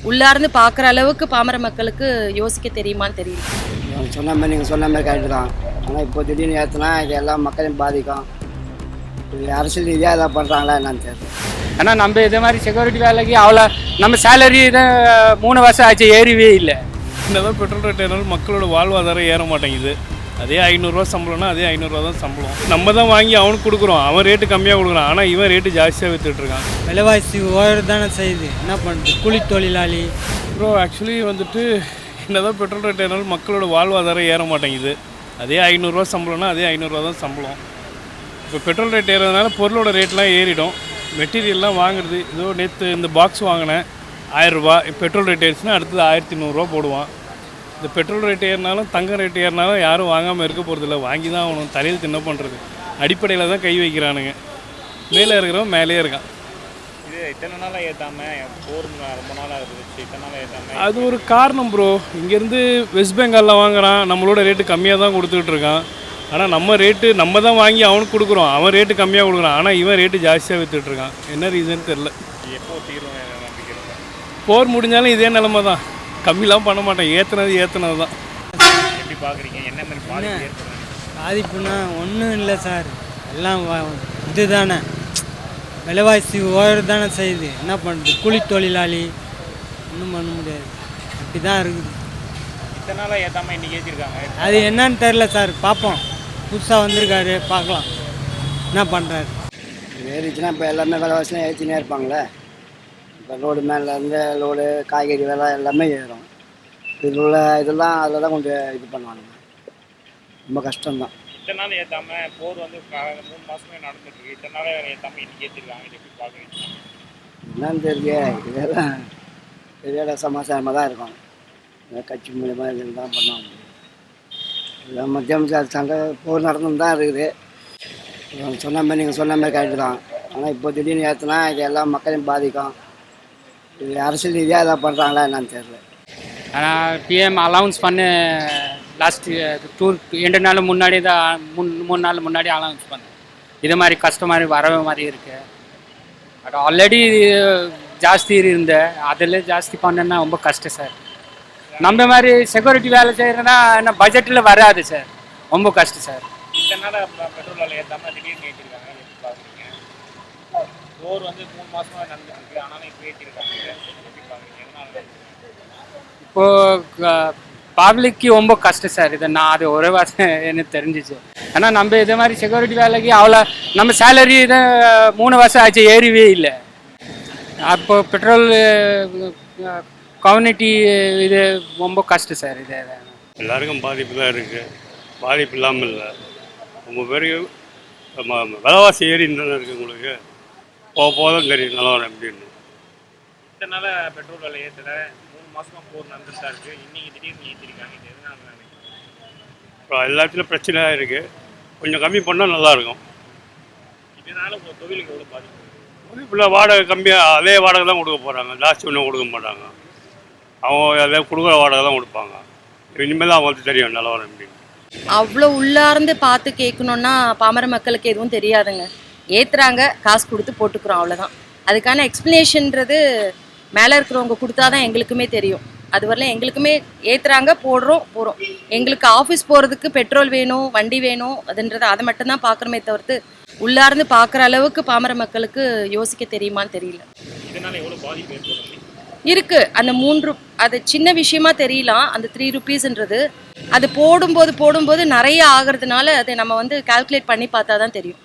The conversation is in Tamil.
உள்ளார்ந்து பார்க்குற அளவுக்கு பாமர மக்களுக்கு யோசிக்க தெரியுமான்னு தெரியல. நீங்கள் சொன்ன மாதிரி கரெக்டு தான். ஆனால் இப்போ திடீர்னு ஏற்றுனா இது எல்லா மக்களையும் பாதிக்கும். இது அரசியல் ரீதியாக எதாவது பண்ணுறாங்களா என்னன்னு தெரியல. ஆனால் நம்ம இதே மாதிரி செக்யூரிட்டி வேலைக்கு அவ்வளோ நம்ம சேலரி இதை 3 வருஷம் ஆச்சு ஏறிவே இல்லை. என்னதான் பெட்ரோல் ரேட் ஏறினாலும் மக்களோட வாழ்வாதாரம் ஏற மாட்டேங்குது. அதே 500 சம்பளம்னா அதே 500 தான் சம்பளம். நம்ம தான் வாங்கி அவனுக்கு கொடுக்குறோம், அவன் ரேட்டு கம்மியாக கொடுக்குறான். ஆனால் இவன் ரேட்டு ஜாஸ்தியாக விற்றுட்ருக்கான். விலைவாசி உயர்வு தானே செய்யுது, என்ன பண்ணுறது, கூலி தொழிலாளி. ப்ரோ ஆக்சுவலி வந்துட்டு என்னதான் பெட்ரோல் ரேட் ஏறினாலும் மக்களோட வாழ்வாதாரம் ஏற மாட்டேங்குது. அதே 500 சம்பளம்னா அதே 500 தான் சம்பளம். இப்போ பெட்ரோல் ரேட் ஏறதுனால பொருளோட ரேட்லாம் ஏறிடும். மெட்டீரியல்லாம் வாங்குறது, ஏதோ நேற்று இந்த பாக்ஸ் வாங்கினேன் 1000 ரூபா. பெட்ரோல் ரேட் ஏறிச்சுன்னா அடுத்தது 1100 போடுவான். இந்த பெட்ரோல் ரேட் ஏறினாலும் தங்கம் ரேட் ஏறினாலும் யாரும் வாங்காமல் இருக்க போகிறதில்ல. வாங்கி தான் அவனும் தலையில் தின்ன பண்ணுறது. அடிப்படையில் தான் கை வைக்கிறானுங்க. மேலே இருக்கிறவன் மேலே இருக்கான். இது இத்தனை நாளாக ஏற்றாமல் போர் ரொம்ப நாளாக இருந்துச்சு, இத்தனை நாளாக ஏற்றாமல் அது ஒரு காரணம் ப்ரோ. இங்கேருந்து வெஸ்ட் பெங்காலில் வாங்குறான், நம்மளோட ரேட்டு கம்மியாக தான் கொடுத்துக்கிட்டு இருக்கான். ஆனால் நம்ம ரேட்டு நம்ம தான் வாங்கி அவனுக்கு கொடுக்குறோம், அவன் ரேட்டு கம்மியாக கொடுக்குறான். ஆனால் இவன் ரேட்டு ஜாஸ்தியாக விற்றுட்ருக்கான். என்ன ரீசன் தெரில. எப்போ தீர்வு நம்பிக்கை? போர் முடிஞ்சாலும் இதே நிலமை தான். கம்மிலாம் பண்ண மாட்டேன், ஏற்றுனது தான். எப்படி பார்க்குறீங்க? என்ன மாதிரி பாதிப்பு ஏற்படுது? பாதிப்புனா ஒன்றும் இல்லை சார், எல்லாம் இது தானே, விலைவாசி உயர்வு தானே செய்யுது, என்ன பண்ணுறது, கூலி தொழிலாளி, ஒன்றும் பண்ண முடியாது, அப்படி தான் இருக்குது. இத்தனை நாளாக ஏற்றாமல் இன்றைக்கி ஏற்றிருக்காங்க. அது என்னன்னு தெரில சார், பார்ப்போம். புதுசாக வந்திருக்காரு, பார்க்கலாம் என்ன பண்ணுறாரு. ஏறிச்சுன்னா இப்போ எல்லாமே விலைவாசிலாம் ஏற்றினே இருப்பாங்களே. இப்போ ரோடு மேலேருந்து லோடு காய்கறி விலை எல்லாமே ஏறும். இதில் உள்ள இதெல்லாம் அதில் தான் கொஞ்சம் இது பண்ணுவாங்க. ரொம்ப கஷ்டம்தான். இத்தனை நாள் ஏற்றாமல் போர் வந்து 3 மாதமே நடந்துட்டுருக்கு. இத்தனை நாளாக ஏற்றாமல் இன்றைக்கி ஏற்றிருக்காங்க. இது எப்படி பார்க்குறீங்க? என்னன்னு தெரியல, இதெல்லாம் பெரிய சமாச்சாரமாக தான் இருக்கும். கட்சி மூலியமாக இதில் தான் பண்ணுவாங்க. இதெல்லாம் மத்தியம் சண்டை போர் நடந்து தான் இருக்குது. நீங்கள் சொன்ன மாதிரி கரெக்டு தான். ஆனால் இப்போ திடீர்னு ஏற்றுனா இது எல்லா மக்களையும் பாதிக்கும். இது அரசியல் ரீதியாக எதாவது பண்ணுறாங்களா என்னன்னு தெரியல. ஆனால் பிஎம் அலௌன்ஸ் பண்ண லாஸ்ட் 2 நாள் முன்னாடி தான் 3 நாள் முன்னாடி அலௌன்ஸ் பண்ணேன். இது மாதிரி கஷ்டம் மாதிரி வர மாதிரி இருக்குது. பட் ஆல்ரெடி ஜாஸ்தி இருந்த அதில் ஜாஸ்தி பண்ணனா ரொம்ப கஷ்டம் சார். நம்ம மாதிரி செக்யூரிட்டி வேலை செய்கிறதுனா என்ன பட்ஜெட்டில் வராது சார், ரொம்ப கஷ்டம் சார். இத்தனை நாளாக பெட்ரோல் விலை ஏற்றாமல் திடீர்னு ஏற்றிருக்காங்க. எப்படி பார்க்குறீங்க? போர் வந்து 3 மாதமாக நடந்துட்டுருக்கு, ஆனாலும் இப்போ ஏற்றிருக்காங்க. எப்படி பார்க்குறீங்க? எதனால? இப்போது பப்ளிக்கு ரொம்ப கஷ்டம் சார். இதை நான் அது ஒரே வாரம் எனக்கு தெரிஞ்சிச்சு. ஆனால் நம்ம இதே மாதிரி செக்யூரிட்டி வேலைக்கு அவ்வளோ நம்ம சேலரி இதை 3 வருஷம் ஆச்சு ஏறிவே இல்லை. அப்போ பெட்ரோல் கம்யூனிட்டி இது ரொம்ப கஷ்டம் சார். இது எல்லாருக்கும் பாதிப்பு தான் இருக்குது, பாதிப்பு இல்லாமல் இல்லை. ரொம்ப பேருக்கு விலைவாசி ஏறின்னு தானே இருக்குது. உங்களுக்கு போக தான் தெரியும் நிலவரம் எப்படின்னு. இத்தனை நாளாக பெட்ரோல் விலை ஏற்றலை, 3 மாதமாக போர் நடந்துட்டு தான் இருக்குது. இன்றைக்கி திடீர்னு ஏற்றிருக்காங்க. இது எதனால நினைக்கிறேன்? இப்போ எல்லாத்துலையும் பிரச்சனையாக இருக்குது. கொஞ்சம் கம்மி பண்ணால் நல்லாயிருக்கும். இதனால் உங்கள் தொழிலுக்கு எவ்வளோ பாதிப்பு? இப்போ வாடகை கம்மியாக அதே வாடகை தான் கொடுக்க போகிறாங்க, ஜாஸ்தி ஒன்றும் கொடுக்க மாட்டாங்க. அவங்க அதே கொடுக்குற வாடகை தான் கொடுப்பாங்க. இனிமேல் தான் அவங்களுக்கு தெரியும் நிலவரம் எப்படின்னு. அவ்வளோ உள்ளார்ந்து பார்த்து கேட்கணுன்னா பாமர மக்களுக்கு எதுவும் தெரியாதுங்க. ஏற்றுறாங்க, காசு கொடுத்து போட்டுக்கிறோம், அவ்வளோதான். அதுக்கான எக்ஸ்ப்ளனேஷன்றது மேலே இருக்கிறவங்க கொடுத்தா தான் எங்களுக்குமே தெரியும். அது வரல எங்களுக்குமே ஏற்றுறாங்க, போகிறோம். எங்களுக்கு ஆஃபீஸ் போகிறதுக்கு பெட்ரோல் வேணும், வண்டி வேணும், அதுன்றது அதை மட்டும்தான் பார்க்குறோமே தவிர்த்து உள்ளார்ந்து பார்க்குற அளவுக்கு பாமர மக்களுக்கு யோசிக்க தெரியுமான்னு தெரியல. இதனால் எவ்வளோ பாதிப்பு ஏற்படும்? இருக்குது. அந்த 3 அது சின்ன விஷயமா தெரியலாம். அந்த 3 rupeesன்றது அது போடும்போது நிறைய ஆகிறதுனால அதை நம்ம வந்து கால்குலேட் பண்ணி பார்த்தா தான் தெரியும்.